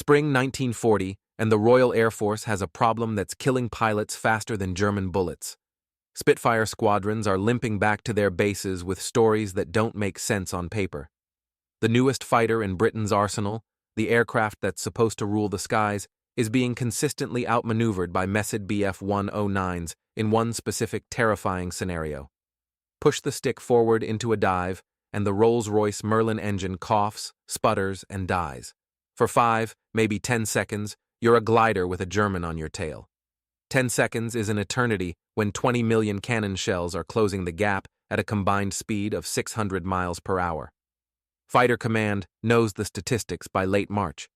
Spring 1940, and the Royal Air Force has a problem that's killing pilots faster than German bullets. Spitfire squadrons are limping back to their bases with stories that don't make sense on paper. The newest fighter in Britain's arsenal, the aircraft that's supposed to rule the skies, is being consistently outmaneuvered by Messerschmitts Bf-109s in one specific terrifying scenario. Push the stick forward into a dive, and the Rolls-Royce Merlin engine coughs, sputters, and dies. For 5, maybe 10 seconds, you're a glider with a German on your tail. 10 seconds is an eternity when 20 million cannon shells are closing the gap at a combined speed of 600 miles per hour. Fighter Command knows the statistics by late March.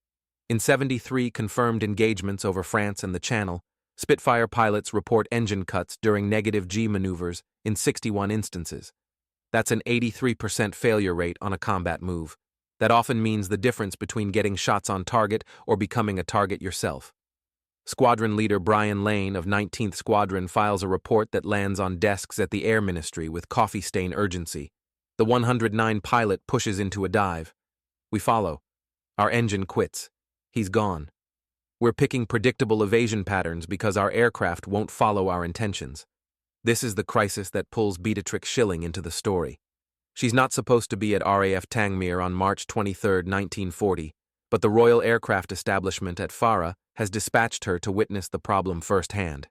In 73 confirmed engagements over France and the Channel, Spitfire pilots report engine cuts during -G maneuvers in 61 instances. That's an 83% failure rate on a combat move. That often means the difference between getting shots on target or becoming a target yourself. Squadron leader Brian Lane of 19th Squadron files a report that lands on desks at the Air Ministry with coffee stain urgency. The 109 pilot pushes into a dive. We follow. Our engine quits. He's gone. We're picking predictable evasion patterns because our aircraft won't follow our intentions. This is the crisis that pulls Beatrix Schilling into the story. She's not supposed to be at RAF Tangmere on March 23, 1940, but the Royal Aircraft Establishment at Farah has dispatched her to witness the problem firsthand.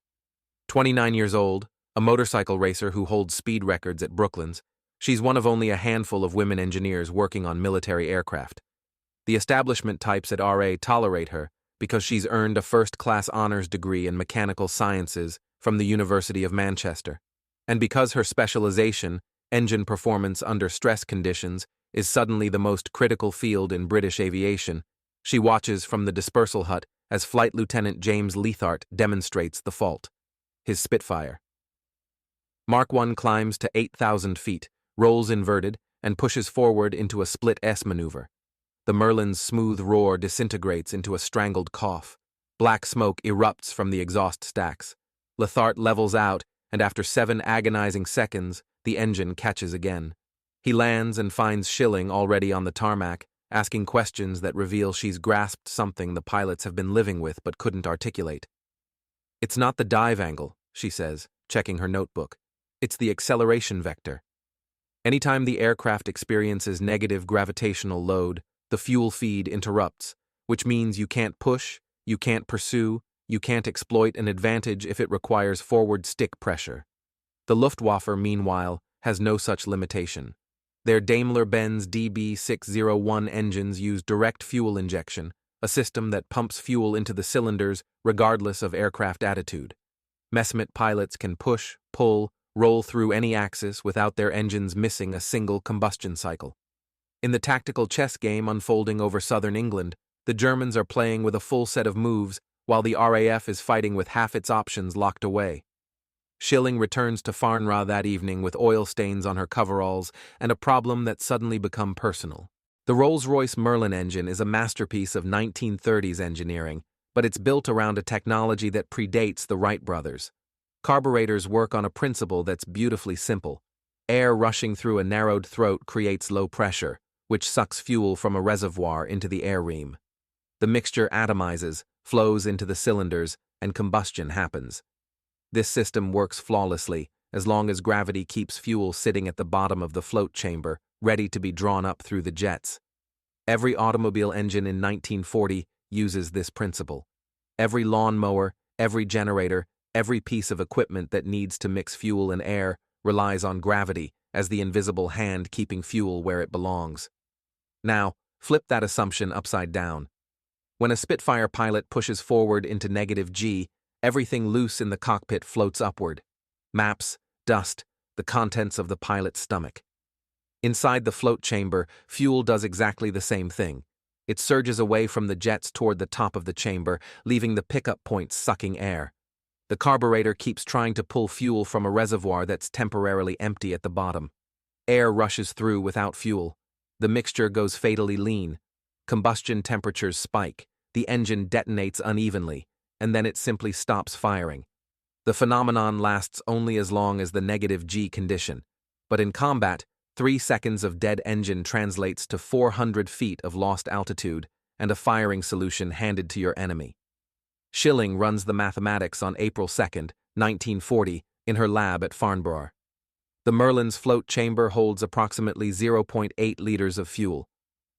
29 years old, a motorcycle racer who holds speed records at Brooklands, she's one of only a handful of women engineers working on military aircraft. The establishment types at RA tolerate her because she's earned a first-class honors degree in mechanical sciences from the University of Manchester, and because her specialization, engine performance under stress conditions, is suddenly the most critical field in British aviation, she watches from the dispersal hut as Flight Lieutenant James Leithart demonstrates the fault. His Spitfire. Mark I climbs to 8,000 feet, rolls inverted, and pushes forward into a split S maneuver. The Merlin's smooth roar disintegrates into a strangled cough. Black smoke erupts from the exhaust stacks. Leithart levels out, and after 7 agonizing seconds, the engine catches again. He lands and finds Schilling already on the tarmac, asking questions that reveal she's grasped something the pilots have been living with but couldn't articulate. "It's not the dive angle," she says, checking her notebook. "It's the acceleration vector. Anytime the aircraft experiences negative gravitational load, the fuel feed interrupts, which means you can't push, you can't pursue, you can't exploit an advantage if it requires forward stick pressure." The Luftwaffe, meanwhile, has no such limitation. Their Daimler-Benz DB601 engines use direct fuel injection, a system that pumps fuel into the cylinders regardless of aircraft attitude. Messerschmitts pilots can push, pull, roll through any axis without their engines missing a single combustion cycle. In the tactical chess game unfolding over southern England, the Germans are playing with a full set of moves while the RAF is fighting with half its options locked away. Schilling returns to Farnborough that evening with oil stains on her coveralls and a problem that's suddenly become personal. The Rolls-Royce Merlin engine is a masterpiece of 1930s engineering, but it's built around a technology that predates the Wright brothers. Carburetors work on a principle that's beautifully simple. Air rushing through a narrowed throat creates low pressure, which sucks fuel from a reservoir into the air ream. The mixture atomizes, flows into the cylinders, and combustion happens. This system works flawlessly as long as gravity keeps fuel sitting at the bottom of the float chamber, ready to be drawn up through the jets. Every automobile engine in 1940 uses this principle. Every lawnmower, every generator, every piece of equipment that needs to mix fuel and air relies on gravity as the invisible hand keeping fuel where it belongs. Now, flip that assumption upside down. When a Spitfire pilot pushes forward into -G, everything loose in the cockpit floats upward. Maps, dust, the contents of the pilot's stomach. Inside the float chamber, fuel does exactly the same thing. It surges away from the jets toward the top of the chamber, leaving the pickup points sucking air. The carburetor keeps trying to pull fuel from a reservoir that's temporarily empty at the bottom. Air rushes through without fuel. The mixture goes fatally lean. Combustion temperatures spike. The engine detonates unevenly, and then it simply stops firing. The phenomenon lasts only as long as the -G condition, but in combat, 3 seconds of dead engine translates to 400 feet of lost altitude and a firing solution handed to your enemy. Schilling runs the mathematics on April 2, 1940, in her lab at Farnborough. The Merlin's float chamber holds approximately 0.8 liters of fuel.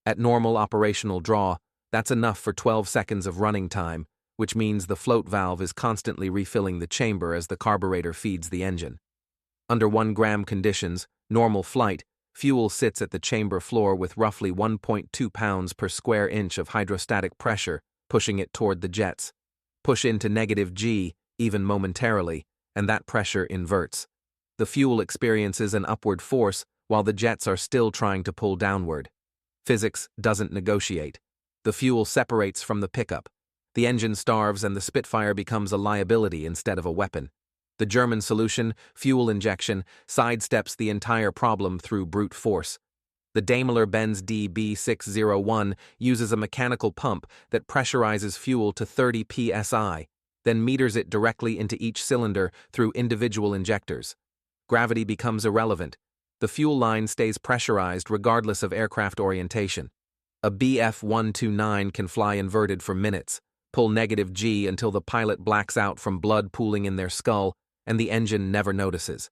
At normal operational draw, that's enough for 12 seconds of running time, which means the float valve is constantly refilling the chamber as the carburetor feeds the engine. Under 1-gram conditions, normal flight, fuel sits at the chamber floor with roughly 1.2 pounds per square inch of hydrostatic pressure, pushing it toward the jets. Push into -G, even momentarily, and that pressure inverts. The fuel experiences an upward force while the jets are still trying to pull downward. Physics doesn't negotiate. The fuel separates from the pickup. The engine starves and the Spitfire becomes a liability instead of a weapon. The German solution, fuel injection, sidesteps the entire problem through brute force. The Daimler-Benz DB601 uses a mechanical pump that pressurizes fuel to 30 psi, then meters it directly into each cylinder through individual injectors. Gravity becomes irrelevant. The fuel line stays pressurized regardless of aircraft orientation. A Bf-129 can fly inverted for minutes, pull -G until the pilot blacks out from blood pooling in their skull, and the engine never notices.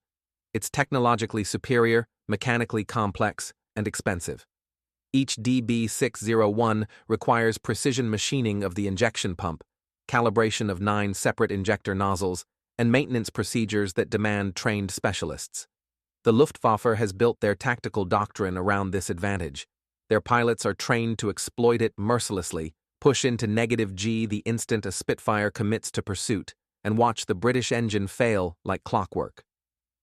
It's technologically superior, mechanically complex, and expensive. Each DB601 requires precision machining of the injection pump, calibration of 9 separate injector nozzles, and maintenance procedures that demand trained specialists. The Luftwaffe has built their tactical doctrine around this advantage. Their pilots are trained to exploit it mercilessly, push into -G the instant a Spitfire commits to pursuit, and watch the British engine fail like clockwork.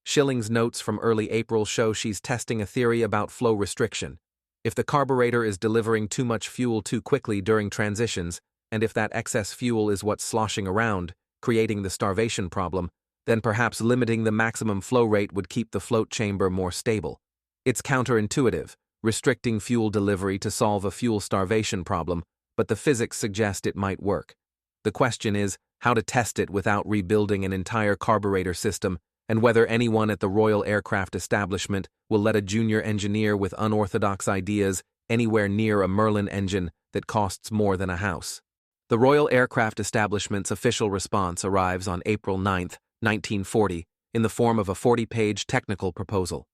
Schilling's notes from early April show she's testing a theory about flow restriction. If the carburetor is delivering too much fuel too quickly during transitions, and if that excess fuel is what's sloshing around, creating the starvation problem, then perhaps limiting the maximum flow rate would keep the float chamber more stable. It's counterintuitive, restricting fuel delivery to solve a fuel starvation problem, but the physics suggest it might work. The question is how to test it without rebuilding an entire carburetor system, and whether anyone at the Royal Aircraft Establishment will let a junior engineer with unorthodox ideas anywhere near a Merlin engine that costs more than a house. The Royal Aircraft Establishment's official response arrives on April 9, 1940, in the form of a 40-page technical proposal.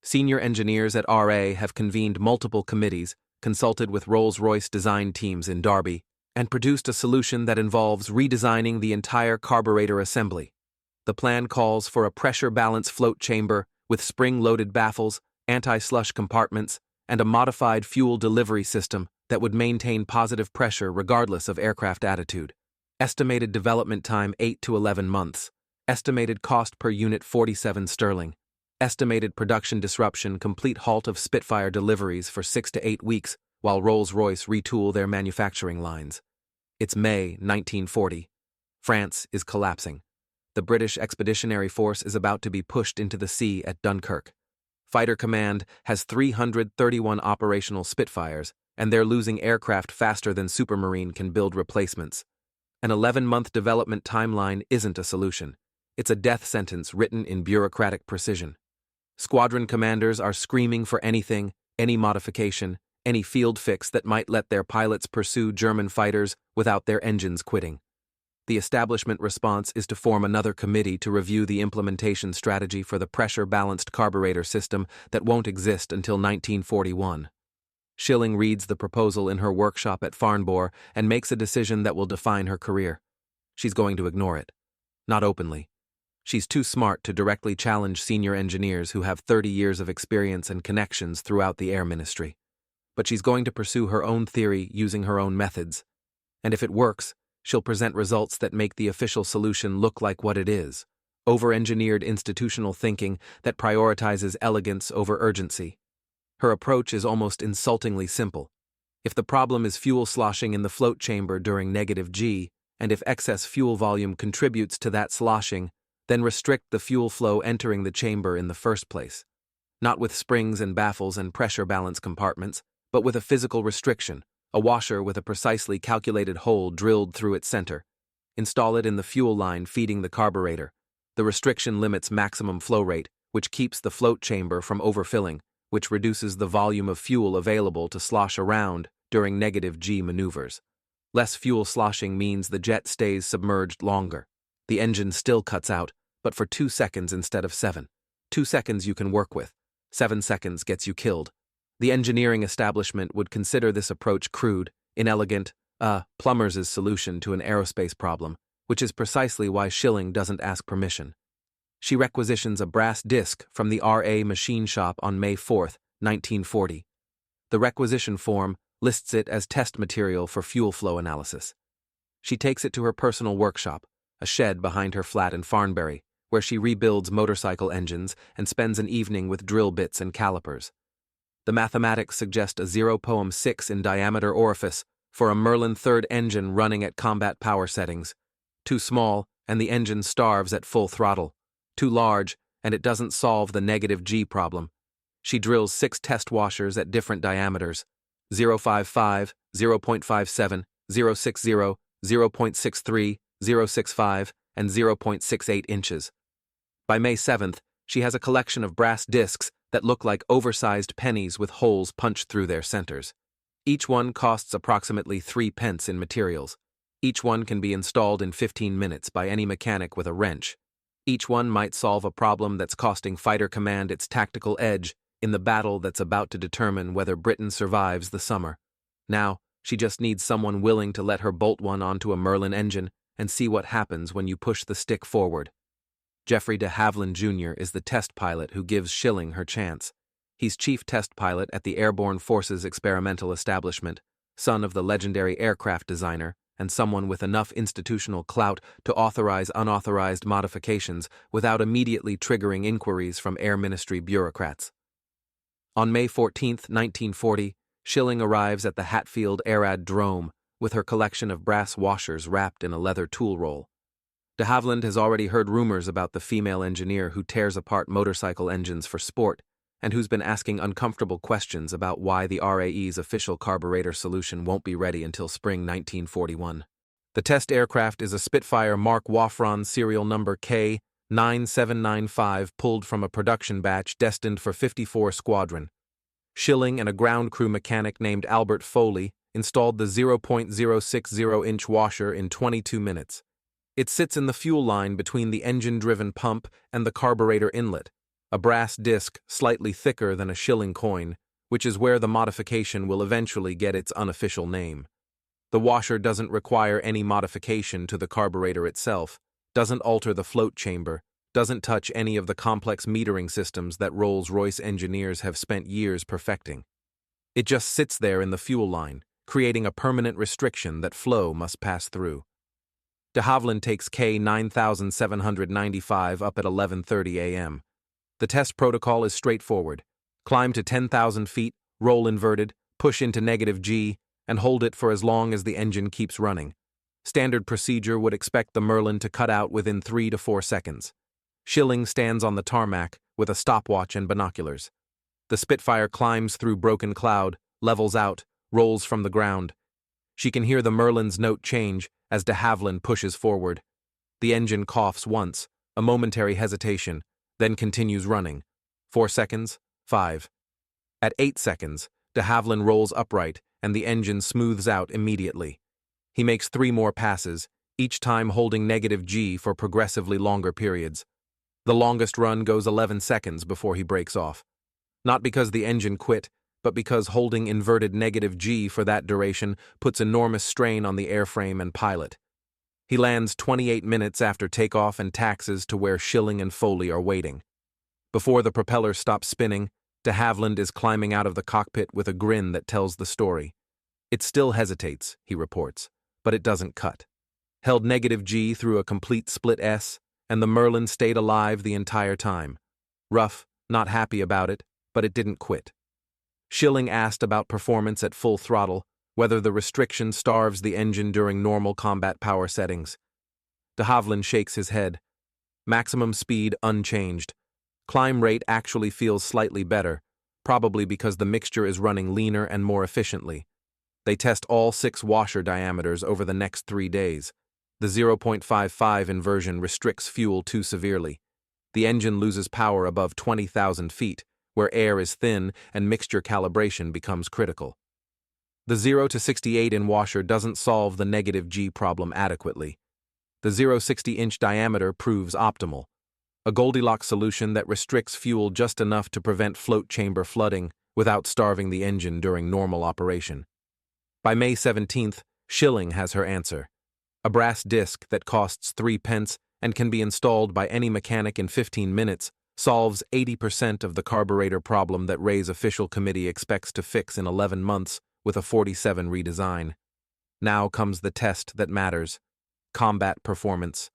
Senior engineers at RA have convened multiple committees, consulted with Rolls-Royce design teams in Derby, and produced a solution that involves redesigning the entire carburetor assembly. The plan calls for a pressure balance float chamber with spring-loaded baffles, anti-slush compartments, and a modified fuel delivery system that would maintain positive pressure regardless of aircraft attitude. Estimated development time 8 to 11 months. Estimated cost per unit 47 sterling. Estimated production disruption complete halt of Spitfire deliveries for 6 to 8 weeks while Rolls-Royce retool their manufacturing lines. It's May 1940. France is collapsing. The British Expeditionary Force is about to be pushed into the sea at Dunkirk. Fighter Command has 331 operational Spitfires, and they're losing aircraft faster than Supermarine can build replacements. An 11-month development timeline isn't a solution. It's a death sentence written in bureaucratic precision. Squadron commanders are screaming for anything, any modification, any field fix that might let their pilots pursue German fighters without their engines quitting. The establishment response is to form another committee to review the implementation strategy for the pressure-balanced carburetor system that won't exist until 1941. Schilling reads the proposal in her workshop at Farnborough and makes a decision that will define her career. She's going to ignore it. Not openly. She's too smart to directly challenge senior engineers who have 30 years of experience and connections throughout the Air Ministry. But she's going to pursue her own theory using her own methods. And if it works, she'll present results that make the official solution look like what it is: over-engineered institutional thinking that prioritizes elegance over urgency. Her approach is almost insultingly simple. If the problem is fuel sloshing in the float chamber during -G, and if excess fuel volume contributes to that sloshing, then restrict the fuel flow entering the chamber in the first place. Not with springs and baffles and pressure balance compartments, but with a physical restriction, a washer with a precisely calculated hole drilled through its center. Install it in the fuel line feeding the carburetor. The restriction limits maximum flow rate, which keeps the float chamber from overfilling, which reduces the volume of fuel available to slosh around during negative G maneuvers. Less fuel sloshing means the jet stays submerged longer. The engine still cuts out, but for 2 seconds instead of 7. 2 seconds you can work with. 7 seconds gets you killed. The engineering establishment would consider this approach crude, inelegant, plumber's solution to an aerospace problem, which is precisely why Schilling doesn't ask permission. She requisitions a brass disc from the RA machine shop on May 4, 1940. The requisition form lists it as test material for fuel flow analysis. She takes it to her personal workshop, a shed behind her flat in Farnbury, where she rebuilds motorcycle engines and spends an evening with drill bits and calipers. The mathematics suggest a 0.6 in diameter orifice for a Merlin third engine running at combat power settings. Too small, and the engine starves at full throttle. Too large, and it doesn't solve the negative G problem. She drills 6 test washers at different diameters: 0.55, 0.57, 0.60, 0.63, 0.65, and 0.68 inches. By May 7th, she has a collection of brass discs that look like oversized pennies with holes punched through their centers. Each one costs approximately 3 pence in materials. Each one can be installed in 15 minutes by any mechanic with a wrench. Each one might solve a problem that's costing Fighter Command its tactical edge in the battle that's about to determine whether Britain survives the summer. Now, she just needs someone willing to let her bolt one onto a Merlin engine and see what happens when you push the stick forward. Jeffrey de Havilland Jr. is the test pilot who gives Schilling her chance. He's chief test pilot at the Airborne Forces Experimental Establishment, son of the legendary aircraft designer, and someone with enough institutional clout to authorize unauthorized modifications without immediately triggering inquiries from Air Ministry bureaucrats. On May 14, 1940, Schilling arrives at the Hatfield Aerodrome with her collection of brass washers wrapped in a leather tool roll. De Havilland has already heard rumors about the female engineer who tears apart motorcycle engines for sport and who's been asking uncomfortable questions about why the RAE's official carburetor solution won't be ready until spring 1941. The test aircraft is a Spitfire Mark Wafron serial number K9795 pulled from a production batch destined for 54 Squadron. Schilling and a ground crew mechanic named Albert Foley installed the 0.060-inch washer in 22 minutes. It sits in the fuel line between the engine-driven pump and the carburetor inlet, a brass disc slightly thicker than a shilling coin, which is where the modification will eventually get its unofficial name. The washer doesn't require any modification to the carburetor itself, doesn't alter the float chamber, doesn't touch any of the complex metering systems that Rolls-Royce engineers have spent years perfecting. It just sits there in the fuel line, creating a permanent restriction that flow must pass through. De Havilland takes K9795 up at 11:30 a.m. The test protocol is straightforward. Climb to 10,000 feet, roll inverted, push into negative G, and hold it for as long as the engine keeps running. Standard procedure would expect the Merlin to cut out within 3 to 4 seconds. Schilling stands on the tarmac with a stopwatch and binoculars. The Spitfire climbs through broken cloud, levels out, rolls from the ground. She can hear the Merlin's note change as de Havilland pushes forward. The engine coughs once, a momentary hesitation, then continues running. 4 seconds, 5. At 8 seconds, de Havilland rolls upright and the engine smooths out immediately. He makes 3 more passes, each time holding negative G for progressively longer periods. The longest run goes 11 seconds before he breaks off. Not because the engine quit, but because holding inverted negative G for that duration puts enormous strain on the airframe and pilot. He lands 28 minutes after takeoff and taxis to where Schilling and Foley are waiting. Before the propeller stops spinning, de Havilland is climbing out of the cockpit with a grin that tells the story. It still hesitates, he reports, but it doesn't cut. Held negative G through a complete split S, and the Merlin stayed alive the entire time. Rough, not happy about it, but it didn't quit. Schilling asked about performance at full throttle, whether the restriction starves the engine during normal combat power settings. De Havilland shakes his head. Maximum speed unchanged. Climb rate actually feels slightly better, probably because the mixture is running leaner and more efficiently. They test all 6 washer diameters over the next 3 days. The 0.55 inversion restricts fuel too severely. The engine loses power above 20,000 feet, where air is thin and mixture calibration becomes critical. The 0 to 68 in washer doesn't solve the negative G problem adequately. The 0-60-inch diameter proves optimal, a Goldilocks solution that restricts fuel just enough to prevent float chamber flooding without starving the engine during normal operation. By May 17th, Schilling has her answer. A brass disc that costs 3 pence and can be installed by any mechanic in 15 minutes solves 80% of the carburetor problem that RAE's official committee expects to fix in 11 months with a 47 redesign. Now comes the test that matters: combat performance.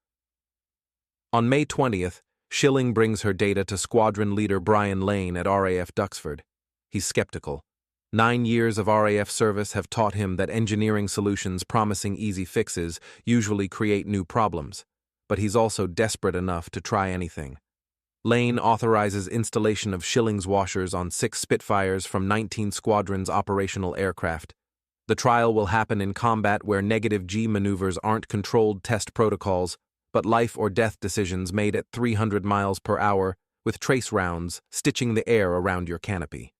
On May 20th, Schilling brings her data to squadron leader Brian Lane at RAF Duxford. He's skeptical. 9 years of RAF service have taught him that engineering solutions promising easy fixes usually create new problems, but he's also desperate enough to try anything. Lane authorizes installation of Schilling's washers on 6 Spitfires from 19 squadrons' operational aircraft. The trial will happen in combat where negative G maneuvers aren't controlled test protocols, but life or death decisions made at 300 miles per hour with trace rounds stitching the air around your canopy.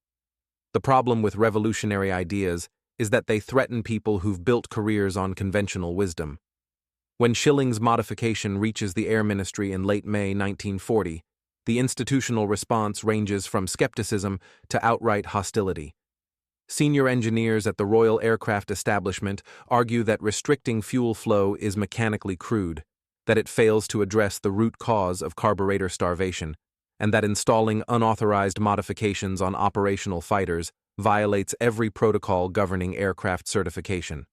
The problem with revolutionary ideas is that they threaten people who've built careers on conventional wisdom. When Schilling's modification reaches the Air Ministry in late May 1940, the institutional response ranges from skepticism to outright hostility. Senior engineers at the Royal Aircraft Establishment argue that restricting fuel flow is mechanically crude, that it fails to address the root cause of carburetor starvation, and that installing unauthorized modifications on operational fighters violates every protocol governing aircraft certification.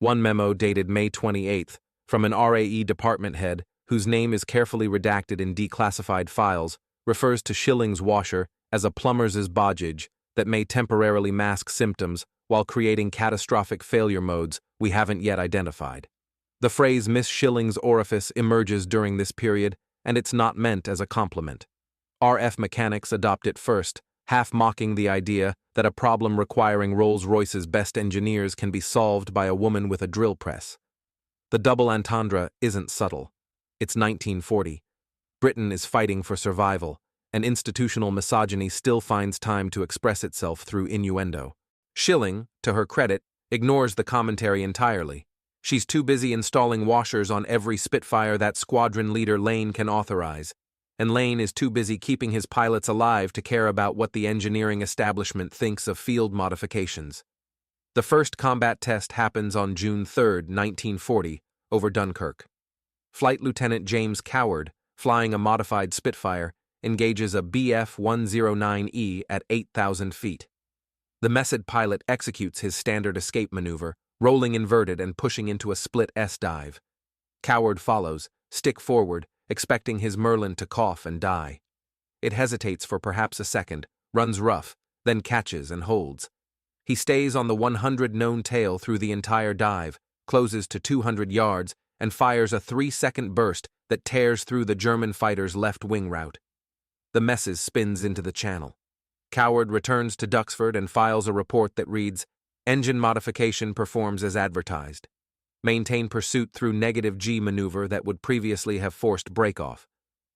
One memo dated May 28th from an RAE department head, whose name is carefully redacted in declassified files, refers to Schilling's washer as a plumber's bodgage that may temporarily mask symptoms while creating catastrophic failure modes we haven't yet identified. The phrase Miss Schilling's orifice emerges during this period, and it's not meant as a compliment. RF mechanics adopt it first, half mocking the idea that a problem requiring Rolls-Royce's best engineers can be solved by a woman with a drill press. The double entendre isn't subtle. It's 1940. Britain is fighting for survival, and institutional misogyny still finds time to express itself through innuendo. Schilling, to her credit, ignores the commentary entirely. She's too busy installing washers on every Spitfire that squadron leader Lane can authorize, and Lane is too busy keeping his pilots alive to care about what the engineering establishment thinks of field modifications. The first combat test happens on June 3, 1940, over Dunkirk. Flight Lieutenant James Coward, flying a modified Spitfire, engages a Bf-109E at 8,000 feet. The Messerschmitts pilot executes his standard escape maneuver, rolling inverted and pushing into a split S-dive. Coward follows, stick forward, expecting his Merlin to cough and die. It hesitates for perhaps a second, runs rough, then catches and holds. He stays on the 100 known tail through the entire dive, closes to 200 yards, and fires a 3-second burst that tears through the German fighter's left wing route. The Messerschmitts spins into the channel. Coward returns to Duxford and files a report that reads, "Engine modification performs as advertised. Maintain pursuit through negative G maneuver that would previously have forced breakoff.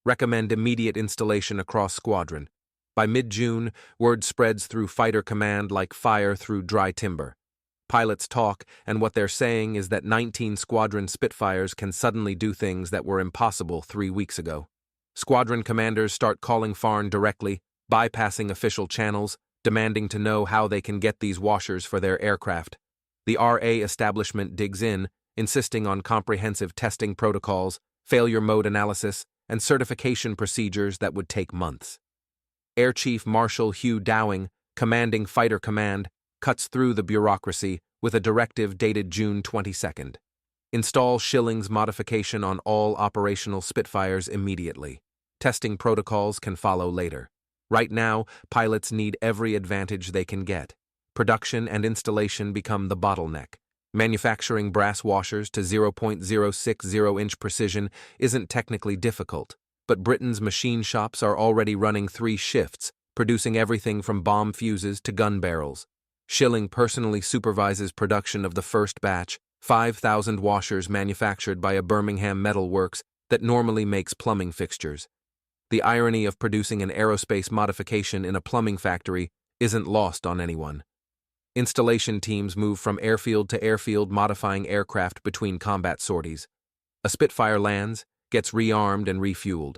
Recommend immediate installation across squadron. By mid-June, word spreads through fighter command like fire through dry timber. Pilots talk, and what they're saying is that 19 squadron Spitfires can suddenly do things that were impossible 3 weeks ago. Squadron commanders start calling Farn directly, bypassing official channels, demanding to know how they can get these washers for their aircraft. The RA establishment digs in, insisting on comprehensive testing protocols, failure mode analysis, and certification procedures that would take months. Air Chief Marshal Hugh Dowing, commanding Fighter Command, cuts through the bureaucracy with a directive dated June 22nd. Install Schilling's modification on all operational Spitfires immediately. Testing protocols can follow later. Right now, pilots need every advantage they can get. Production and installation become the bottleneck. Manufacturing brass washers to 0.060-inch precision isn't technically difficult, but Britain's machine shops are already running 3 shifts, producing everything from bomb fuses to gun barrels. Schilling personally supervises production of the first batch, 5,000 washers manufactured by a Birmingham metal works that normally makes plumbing fixtures. The irony of producing an aerospace modification in a plumbing factory isn't lost on anyone. Installation teams move from airfield to airfield modifying aircraft between combat sorties. A Spitfire lands, gets rearmed and refueled.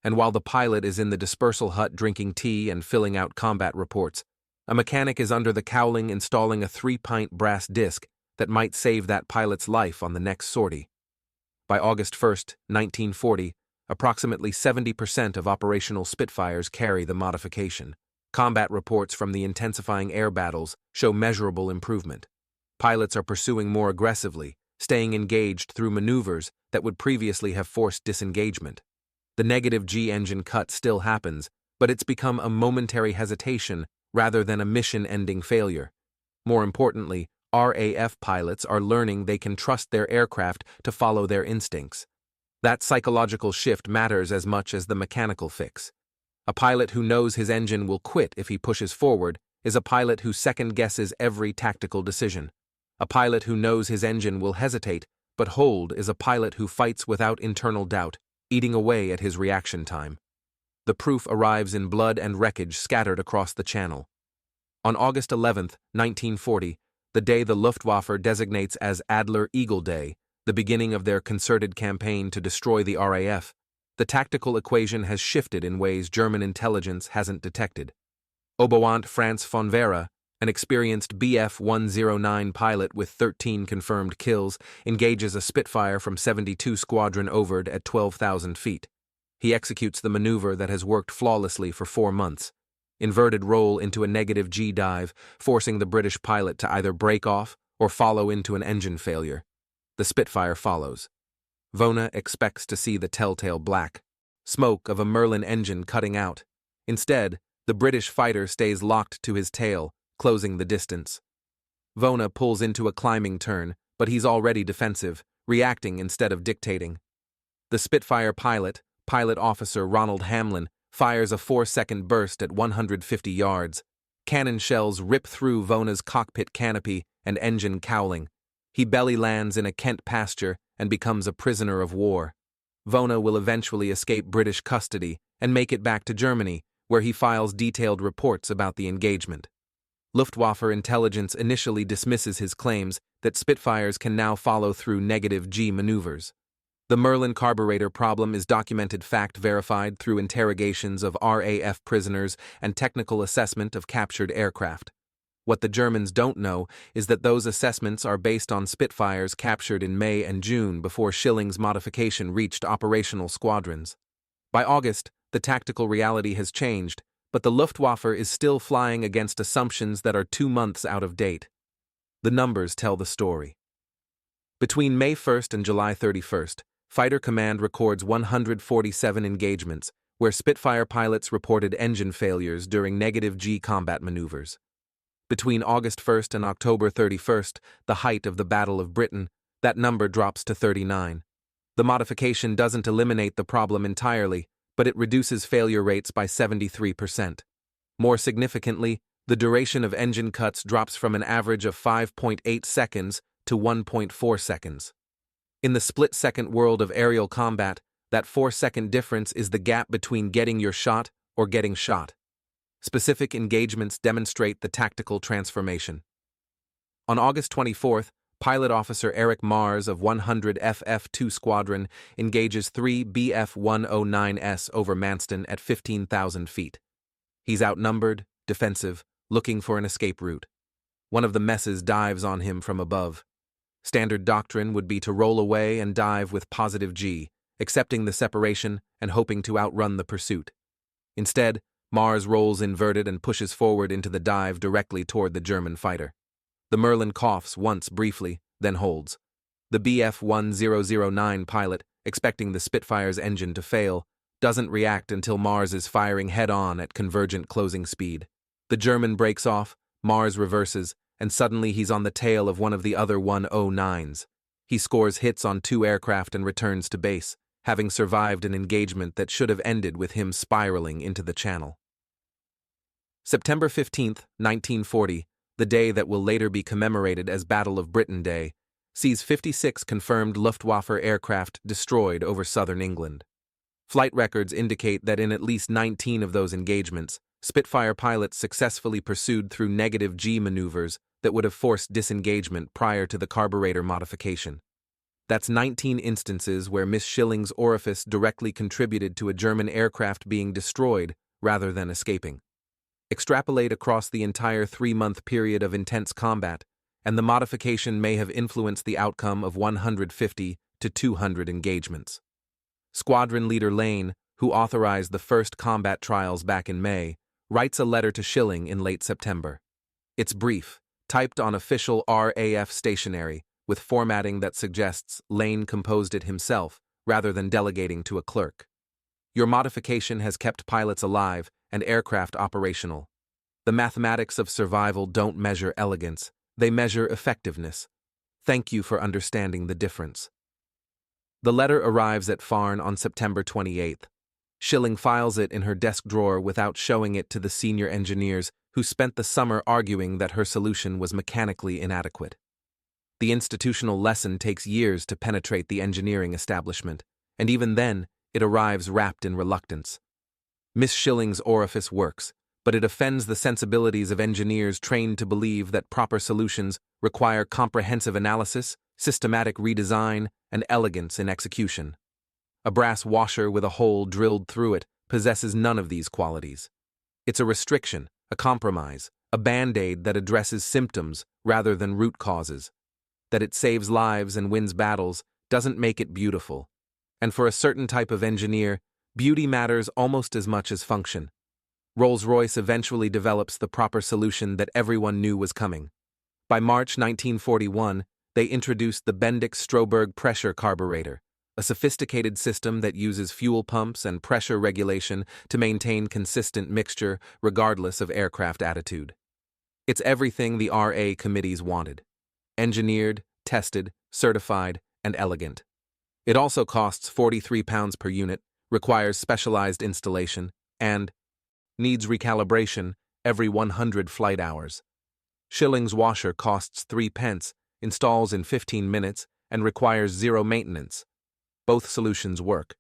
And while the pilot is in the dispersal hut drinking tea and filling out combat reports, a mechanic is under the cowling installing a 3-pint brass disc that might save that pilot's life on the next sortie. By August 1, 1940, approximately 70% of operational Spitfires carry the modification. Combat reports from the intensifying air battles show measurable improvement. Pilots are pursuing more aggressively, staying engaged through maneuvers that would previously have forced disengagement. The negative G engine cut still happens, but it's become a momentary hesitation rather than a mission-ending failure. More importantly, RAF pilots are learning they can trust their aircraft to follow their instincts. That psychological shift matters as much as the mechanical fix. A pilot who knows his engine will quit if he pushes forward is a pilot who second-guesses every tactical decision. A pilot who knows his engine will hesitate but hold is a pilot who fights without internal doubt, eating away at his reaction time. The proof arrives in blood and wreckage scattered across the channel. On August 11, 1940, the day the Luftwaffe designates as Adler Eagle Day, the beginning of their concerted campaign to destroy the RAF, the tactical equation has shifted in ways German intelligence hasn't detected. Oberst Franz von Vera, an experienced Bf-109 pilot with 13 confirmed kills, engages a Spitfire from 72 Squadron Overd at 12,000 feet. He executes the maneuver that has worked flawlessly for 4 months. Inverted roll into a negative G dive, forcing the British pilot to either break off or follow into an engine failure. The Spitfire follows. Vona expects to see the telltale black smoke of a Merlin engine cutting out. Instead, the British fighter stays locked to his tail, closing the distance. Vona pulls into a climbing turn, but he's already defensive, reacting instead of dictating. The Spitfire pilot, Pilot Officer Ronald Hamlin, fires a 4-second burst at 150 yards. Cannon shells rip through Vona's cockpit canopy and engine cowling. He belly lands in a Kent pasture and becomes a prisoner of war. Vona will eventually escape British custody and make it back to Germany, where he files detailed reports about the engagement. Luftwaffe intelligence initially dismisses his claims that Spitfires can now follow through negative G maneuvers. The Merlin carburetor problem is documented fact-verified through interrogations of RAF prisoners and technical assessment of captured aircraft. What the Germans don't know is that those assessments are based on Spitfires captured in May and June before Schilling's modification reached operational squadrons. By August, the tactical reality has changed, but the Luftwaffe is still flying against assumptions that are 2 months out of date. The numbers tell the story. Between May 1st and July 31st, Fighter Command records 147 engagements, where Spitfire pilots reported engine failures during negative G combat maneuvers. Between August 1st and October 31st, the height of the Battle of Britain, that number drops to 39. The modification doesn't eliminate the problem entirely, but it reduces failure rates by 73%. More significantly, the duration of engine cuts drops from an average of 5.8 seconds to 1.4 seconds. In the split-second world of aerial combat, that 4-second difference is the gap between getting your shot or getting shot. Specific engagements demonstrate the tactical transformation. On August 24th, Pilot Officer Eric Mars of 100 FF2 Squadron engages 3 Bf-109s over Manston at 15,000 feet. He's outnumbered, defensive, looking for an escape route. One of the messes dives on him from above. Standard doctrine would be to roll away and dive with positive G, accepting the separation and hoping to outrun the pursuit. Instead, Mars rolls inverted and pushes forward into the dive directly toward the German fighter. The Merlin coughs once briefly, then holds. The Bf-1009 pilot, expecting the Spitfire's engine to fail, doesn't react until Mars is firing head-on at convergent closing speed. The German breaks off, Mars reverses, and suddenly he's on the tail of one of the other 109s. He scores hits on 2 aircraft and returns to base, having survived an engagement that should have ended with him spiraling into the channel. September 15, 1940, the day that will later be commemorated as Battle of Britain Day, sees 56 confirmed Luftwaffe aircraft destroyed over southern England. Flight records indicate that in at least 19 of those engagements, Spitfire pilots successfully pursued through negative G maneuvers that would have forced disengagement prior to the carburetor modification. That's 19 instances where Miss Schilling's orifice directly contributed to a German aircraft being destroyed rather than escaping. Extrapolate across the entire 3-month period of intense combat, and the modification may have influenced the outcome of 150 to 200 engagements. Squadron Leader Lane, who authorized the first combat trials back in May, writes a letter to Schilling in late September. It's brief, typed on official RAF stationery, with formatting that suggests Lane composed it himself rather than delegating to a clerk. Your modification has kept pilots alive and aircraft operational. The mathematics of survival don't measure elegance, they measure effectiveness. Thank you for understanding the difference. The letter arrives at Farn on September 28th. Schilling files it in her desk drawer without showing it to the senior engineers who spent the summer arguing that her solution was mechanically inadequate. The institutional lesson takes years to penetrate the engineering establishment, and even then, it arrives wrapped in reluctance. Miss Schilling's orifice works, but it offends the sensibilities of engineers trained to believe that proper solutions require comprehensive analysis, systematic redesign, and elegance in execution. A brass washer with a hole drilled through it possesses none of these qualities. It's a restriction, a compromise, a band-aid that addresses symptoms rather than root causes. That it saves lives and wins battles doesn't make it beautiful. And for a certain type of engineer, beauty matters almost as much as function. Rolls-Royce eventually develops the proper solution that everyone knew was coming. By March 1941, they introduced the Bendix-Strohberg pressure carburetor, a sophisticated system that uses fuel pumps and pressure regulation to maintain consistent mixture regardless of aircraft attitude. It's everything the RA committees wanted. Engineered, tested, certified, and elegant. It also costs £43 per unit, requires specialized installation, and needs recalibration every 100 flight hours. Schilling's washer costs 3 pence, installs in 15 minutes, and requires zero maintenance. Both solutions work.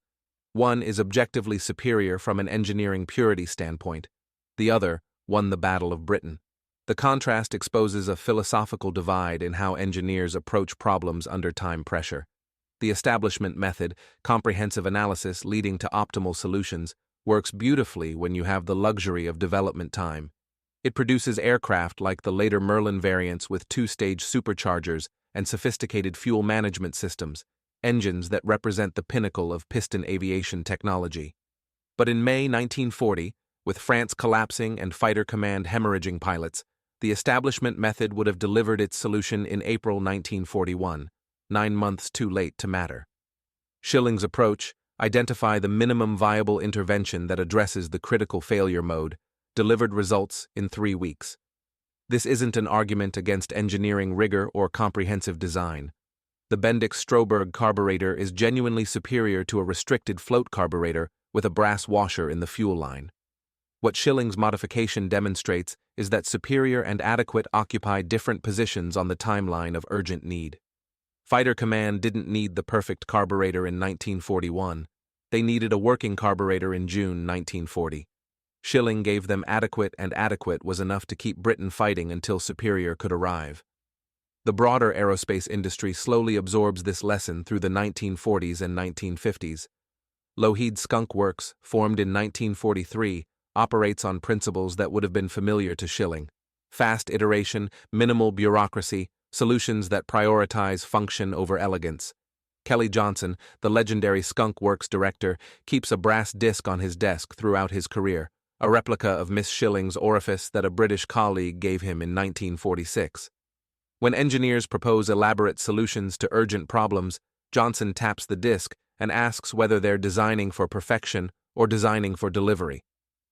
One is objectively superior from an engineering purity standpoint. The other won the Battle of Britain. The contrast exposes a philosophical divide in how engineers approach problems under time pressure. The establishment method, comprehensive analysis leading to optimal solutions, works beautifully when you have the luxury of development time. It produces aircraft like the later Merlin variants with 2-stage superchargers and sophisticated fuel management systems, engines that represent the pinnacle of piston aviation technology. But in May 1940, with France collapsing and fighter command hemorrhaging pilots, the establishment method would have delivered its solution in April 1941, 9 months too late to matter. Schilling's approach, identify the minimum viable intervention that addresses the critical failure mode, delivered results in 3 weeks. This isn't an argument against engineering rigor or comprehensive design. The Bendix-Strohberg carburetor is genuinely superior to a restricted float carburetor with a brass washer in the fuel line. What Schilling's modification demonstrates is that superior and adequate occupy different positions on the timeline of urgent need. Fighter Command didn't need the perfect carburetor in 1941. They needed a working carburetor in June 1940. Schilling gave them adequate, and adequate was enough to keep Britain fighting until superior could arrive. The broader aerospace industry slowly absorbs this lesson through the 1940s and 1950s. Lockheed Skunk Works, formed in 1943, operates on principles that would have been familiar to Schilling. Fast iteration, minimal bureaucracy, solutions that prioritize function over elegance. Kelly Johnson, the legendary Skunk Works director, keeps a brass disc on his desk throughout his career, a replica of Miss Schilling's orifice that a British colleague gave him in 1946. When engineers propose elaborate solutions to urgent problems, Johnson taps the disc and asks whether they're designing for perfection or designing for delivery.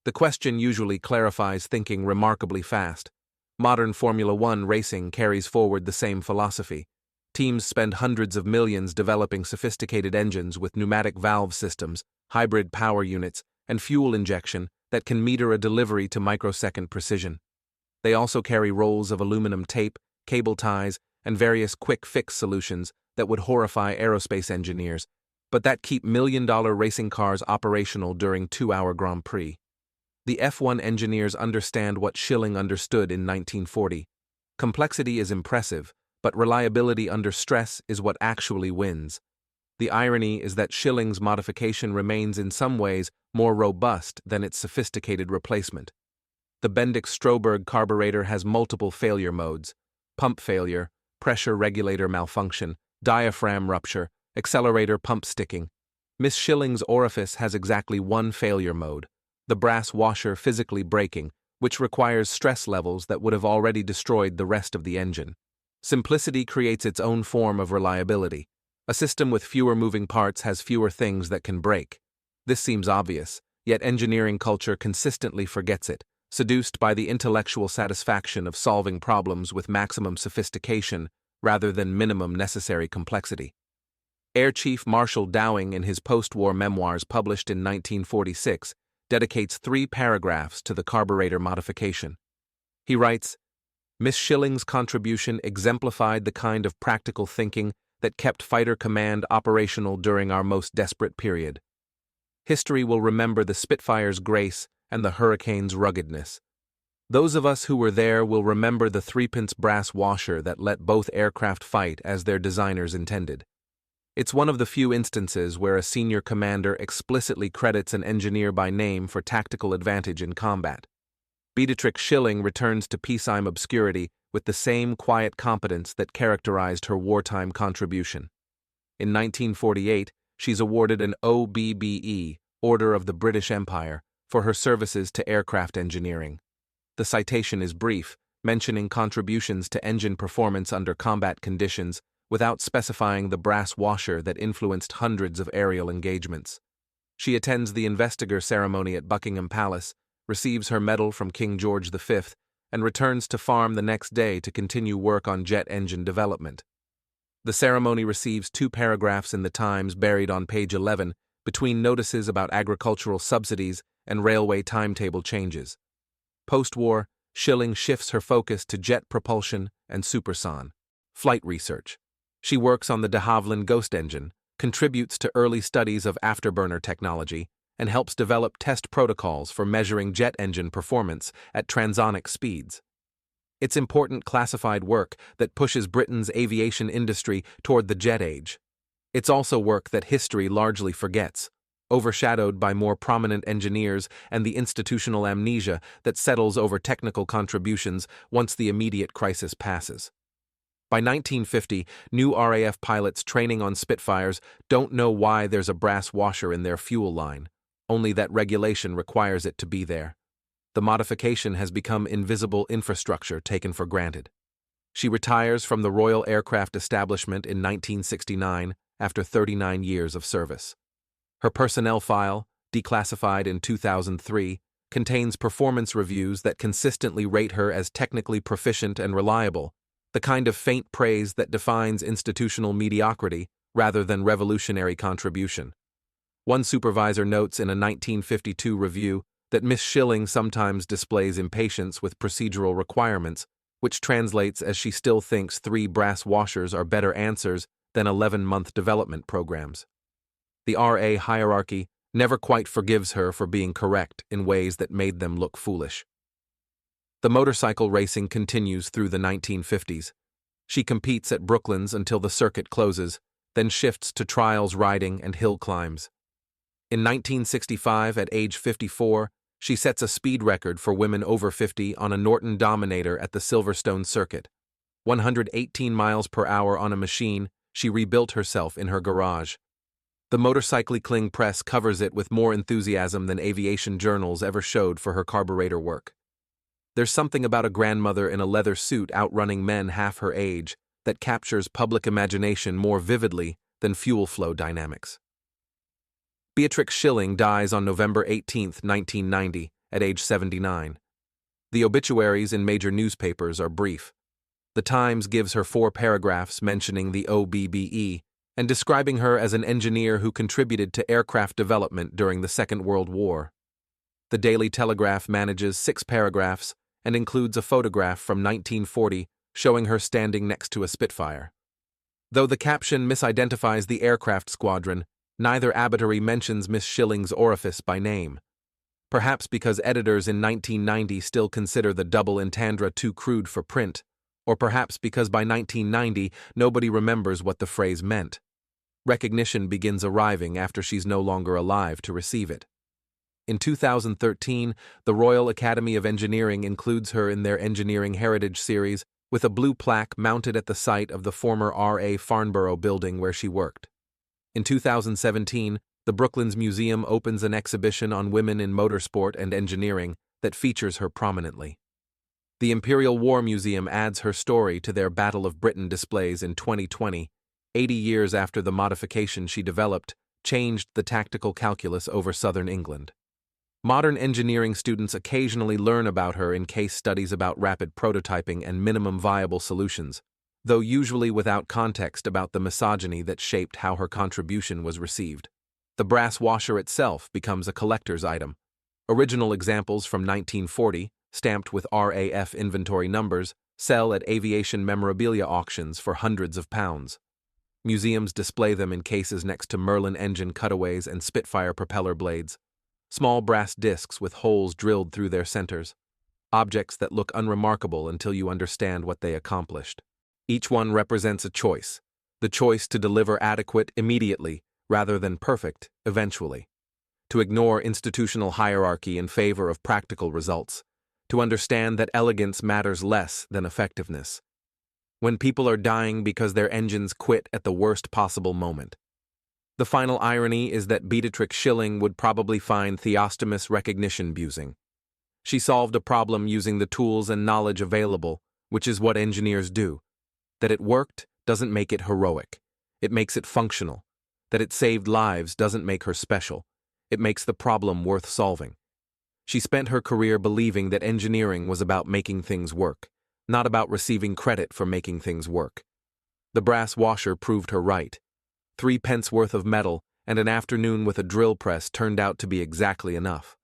The question usually clarifies thinking remarkably fast. Modern Formula One racing carries forward the same philosophy. Teams spend hundreds of millions developing sophisticated engines with pneumatic valve systems, hybrid power units, and fuel injection that can meter a delivery to microsecond precision. They also carry rolls of aluminum tape, cable ties, and various quick-fix solutions that would horrify aerospace engineers, but that keep million-dollar racing cars operational during 2-hour Grand Prix. The F1 engineers understand what Schilling understood in 1940. Complexity is impressive, but reliability under stress is what actually wins. The irony is that Schilling's modification remains in some ways more robust than its sophisticated replacement. The Bendix-Strohberg carburetor has multiple failure modes: pump failure, pressure regulator malfunction, diaphragm rupture, accelerator pump sticking. Miss Schilling's orifice has exactly one failure mode: the brass washer physically breaking, which requires stress levels that would have already destroyed the rest of the engine. Simplicity creates its own form of reliability. A system with fewer moving parts has fewer things that can break. This seems obvious, yet engineering culture consistently forgets it, seduced by the intellectual satisfaction of solving problems with maximum sophistication rather than minimum necessary complexity. Air Chief Marshal Dowing, in his post-war memoirs published in 1946, dedicates 3 paragraphs to the carburetor modification. He writes, "Miss Schilling's contribution exemplified the kind of practical thinking that kept Fighter Command operational during our most desperate period. History will remember the Spitfire's grace and the Hurricane's ruggedness. Those of us who were there will remember the 3-pence brass washer that let both aircraft fight as their designers intended. It's one of the few instances where a senior commander explicitly credits an engineer by name for tactical advantage in combat. Beatrix Schilling returns to peacetime obscurity with the same quiet competence that characterized her wartime contribution. In 1948, she's awarded an OBBE, Order of the British Empire, for her services to aircraft engineering. The citation is brief, mentioning contributions to engine performance under combat conditions without specifying the brass washer that influenced hundreds of aerial engagements. She attends the investiture ceremony at Buckingham Palace, receives her medal from King George V, and returns to farm the next day to continue work on jet engine development. The ceremony receives 2 paragraphs in the Times buried on page 11 between notices about agricultural subsidies and railway timetable changes. Post-war, Schilling shifts her focus to jet propulsion and superson flight research. She works on the de Havilland Ghost engine, contributes to early studies of afterburner technology, and helps develop test protocols for measuring jet engine performance at transonic speeds. It's important classified work that pushes Britain's aviation industry toward the jet age. It's also work that history largely forgets, overshadowed by more prominent engineers and the institutional amnesia that settles over technical contributions once the immediate crisis passes. By 1950, new RAF pilots training on Spitfires don't know why there's a brass washer in their fuel line, only that regulation requires it to be there. The modification has become invisible infrastructure taken for granted. She retires from the Royal Aircraft Establishment in 1969 after 39 years of service. Her personnel file, declassified in 2003, contains performance reviews that consistently rate her as technically proficient and reliable, the kind of faint praise that defines institutional mediocrity rather than revolutionary contribution. One supervisor notes in a 1952 review that Miss Schilling sometimes displays impatience with procedural requirements, which translates as she still thinks 3 brass washers are better answers than 11-month development programs. The RA hierarchy never quite forgives her for being correct in ways that made them look foolish. The motorcycle racing continues through the 1950s. She competes at Brooklands until the circuit closes, then shifts to trials riding and hill climbs. In 1965, at age 54, she sets a speed record for women over 50 on a Norton Dominator at the Silverstone Circuit. 118 miles per hour on a machine, she rebuilt herself in her garage. The Motorcycling press covers it with more enthusiasm than aviation journals ever showed for her carburetor work. There's something about a grandmother in a leather suit outrunning men half her age that captures public imagination more vividly than fuel flow dynamics. Beatrix Schilling dies on November 18, 1990, at age 79. The obituaries in major newspapers are brief. The Times gives her 4 paragraphs mentioning the OBBE and describing her as an engineer who contributed to aircraft development during the Second World War. The Daily Telegraph manages 6 paragraphs and includes a photograph from 1940 showing her standing next to a Spitfire. Though the caption misidentifies the aircraft squadron, neither obituary mentions Miss Schilling's orifice by name. Perhaps because editors in 1990 still consider the double entendre too crude for print, Or perhaps because by 1990, nobody remembers what the phrase meant. Recognition begins arriving after she's no longer alive to receive it. In 2013, the Royal Academy of Engineering includes her in their Engineering Heritage Series with a blue plaque mounted at the site of the former R.A. Farnborough building where she worked. In 2017, the Brooklands Museum opens an exhibition on women in motorsport and engineering that features her prominently. The Imperial War Museum adds her story to their Battle of Britain displays in 2020, 80 years after the modification she developed changed the tactical calculus over southern England. Modern engineering students occasionally learn about her in case studies about rapid prototyping and minimum viable solutions, though usually without context about the misogyny that shaped how her contribution was received. The brass washer itself becomes a collector's item. Original examples from 1940, stamped with RAF inventory numbers, sell at aviation memorabilia auctions for hundreds of pounds. Museums display them in cases next to Merlin engine cutaways and Spitfire propeller blades. Small brass discs with holes drilled through their centers. Objects that look unremarkable until you understand what they accomplished. Each one represents a choice. The choice to deliver adequate immediately, rather than perfect eventually. To ignore institutional hierarchy in favor of practical results. To understand that elegance matters less than effectiveness. When people are dying because their engines quit at the worst possible moment. The final irony is that Beatrix Schilling would probably find theostomus recognition amusing. She solved a problem using the tools and knowledge available, which is what engineers do. That it worked doesn't make it heroic. It makes it functional. That it saved lives doesn't make her special. It makes the problem worth solving. She spent her career believing that engineering was about making things work, not about receiving credit for making things work. The brass washer proved her right. 3 pence worth of metal and an afternoon with a drill press turned out to be exactly enough.